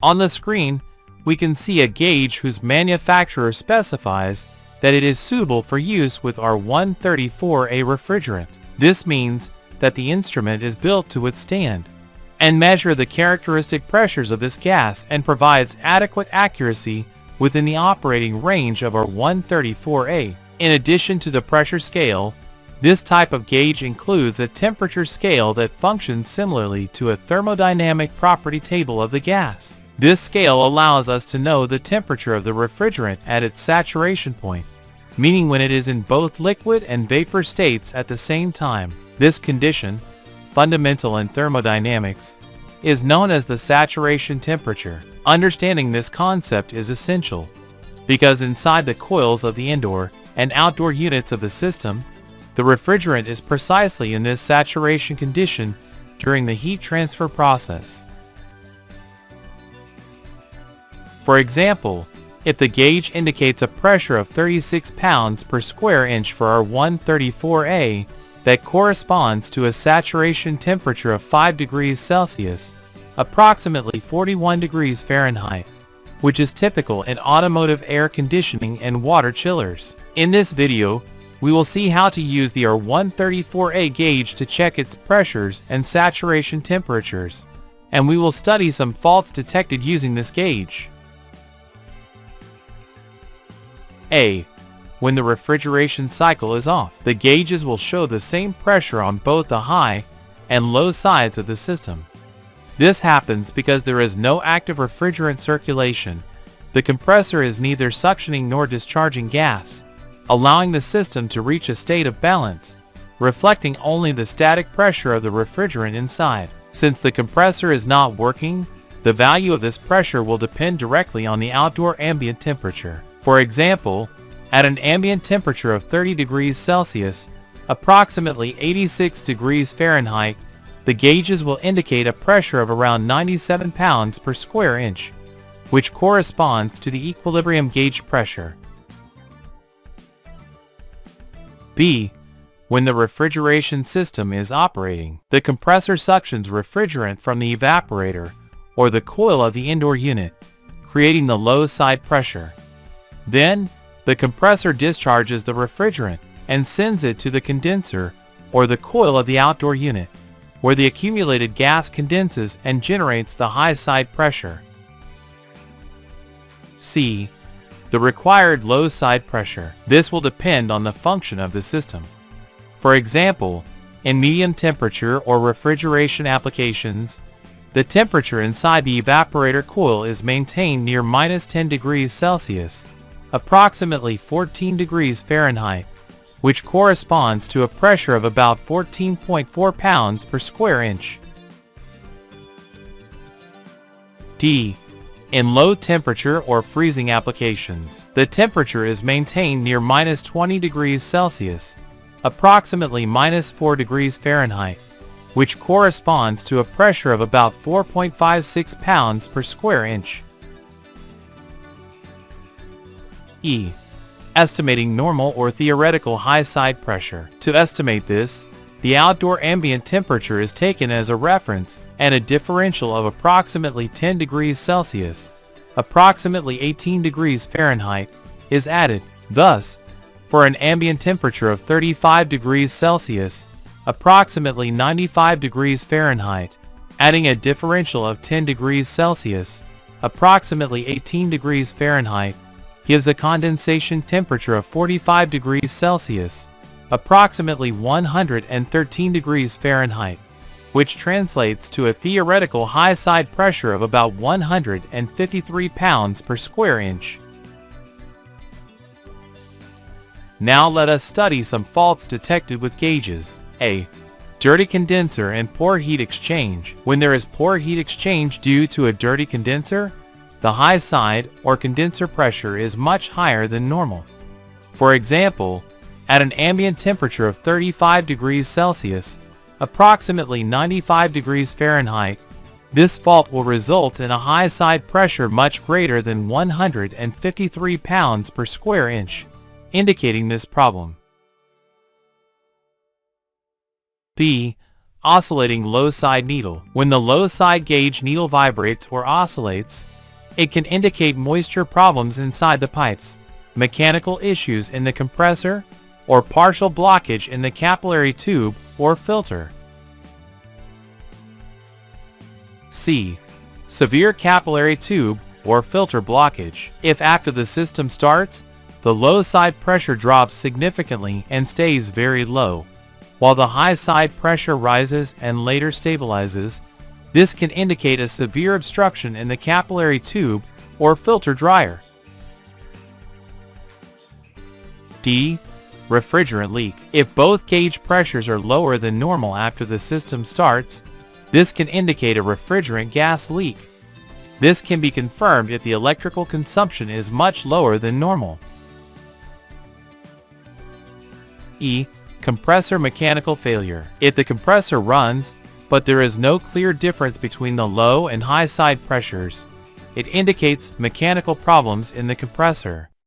On the screen, we can see a gauge whose manufacturer specifies that it is suitable for use with R134a refrigerant. This means that the instrument is built to withstand and measure the characteristic pressures of this gas and provides adequate accuracy within the operating range of R134a. In addition to the pressure scale, this type of gauge includes a temperature scale that functions similarly to a thermodynamic property table of the gas. This scale allows us to know the temperature of the refrigerant at its saturation point, meaning when it is in both liquid and vapor states at the same time. This condition, fundamental in thermodynamics, is known as the saturation temperature. Understanding this concept is essential, because inside the coils of the indoor and outdoor units of the system, the refrigerant is precisely in this saturation condition during the heat transfer process. For example, if the gauge indicates a pressure of 36 pounds per square inch for R134a, that corresponds to a saturation temperature of 5 degrees Celsius, approximately 41 degrees Fahrenheit, which is typical in automotive air conditioning and water chillers. In this video, we will see how to use the R134a gauge to check its pressures and saturation temperatures, and we will study some faults detected using this gauge. A. When the refrigeration cycle is off, the gauges will show the same pressure on both the high and low sides of the system. This happens because there is no active refrigerant circulation. The compressor is neither suctioning nor discharging gas, allowing the system to reach a state of balance, reflecting only the static pressure of the refrigerant inside. Since the compressor is not working, the value of this pressure will depend directly on the outdoor ambient temperature. For example, at an ambient temperature of 30 degrees Celsius, approximately 86 degrees Fahrenheit, the gauges will indicate a pressure of around 97 pounds per square inch, which corresponds to the equilibrium gauge pressure. B. When the refrigeration system is operating, the compressor suctions refrigerant from the evaporator or the coil of the indoor unit, creating the low side pressure. Then, the compressor discharges the refrigerant and sends it to the condenser or the coil of the outdoor unit, where the accumulated gas condenses and generates the high side pressure. C. The required low side pressure. This will depend on the function of the system. For example, in medium temperature or refrigeration applications, the temperature inside the evaporator coil is maintained near -10 degrees Celsius, approximately 14 degrees Fahrenheit, which corresponds to a pressure of about 14.4 pounds per square inch. D. In low temperature or freezing applications, the temperature is maintained near -20 degrees Celsius, approximately -4 degrees Fahrenheit, which corresponds to a pressure of about 4.56 pounds per square inch. E. Estimating normal or theoretical high side pressure. To estimate this, the outdoor ambient temperature is taken as a reference, and a differential of approximately 10 degrees Celsius, approximately 18 degrees Fahrenheit, is added. Thus, for an ambient temperature of 35 degrees Celsius, approximately 95 degrees Fahrenheit, adding a differential of 10 degrees Celsius, approximately 18 degrees Fahrenheit, gives a condensation temperature of 45 degrees Celsius, approximately 113 degrees Fahrenheit, which translates to a theoretical high side pressure of about 153 pounds per square inch. Now let us study some faults detected with gauges. A. Dirty condenser and poor heat exchange. When there is poor heat exchange due to a dirty condenser, the high side or condenser pressure is much higher than normal. For example, at an ambient temperature of 35 degrees Celsius, approximately 95 degrees Fahrenheit, this fault will result in a high side pressure much greater than 153 pounds per square inch, indicating this problem. B. Oscillating low side needle. When the low side gauge needle vibrates or oscillates, it can indicate moisture problems inside the pipes, mechanical issues in the compressor, or partial blockage in the capillary tube or filter. C. Severe capillary tube or filter blockage. If after the system starts, the low side pressure drops significantly and stays very low, while the high side pressure rises and later stabilizes, this can indicate a severe obstruction in the capillary tube or filter dryer. D. Refrigerant leak. If both gauge pressures are lower than normal after the system starts, this can indicate a refrigerant gas leak. This can be confirmed if the electrical consumption is much lower than normal. E. Compressor mechanical failure. If the compressor runs, but there is no clear difference between the low and high side pressures, it indicates mechanical problems in the compressor.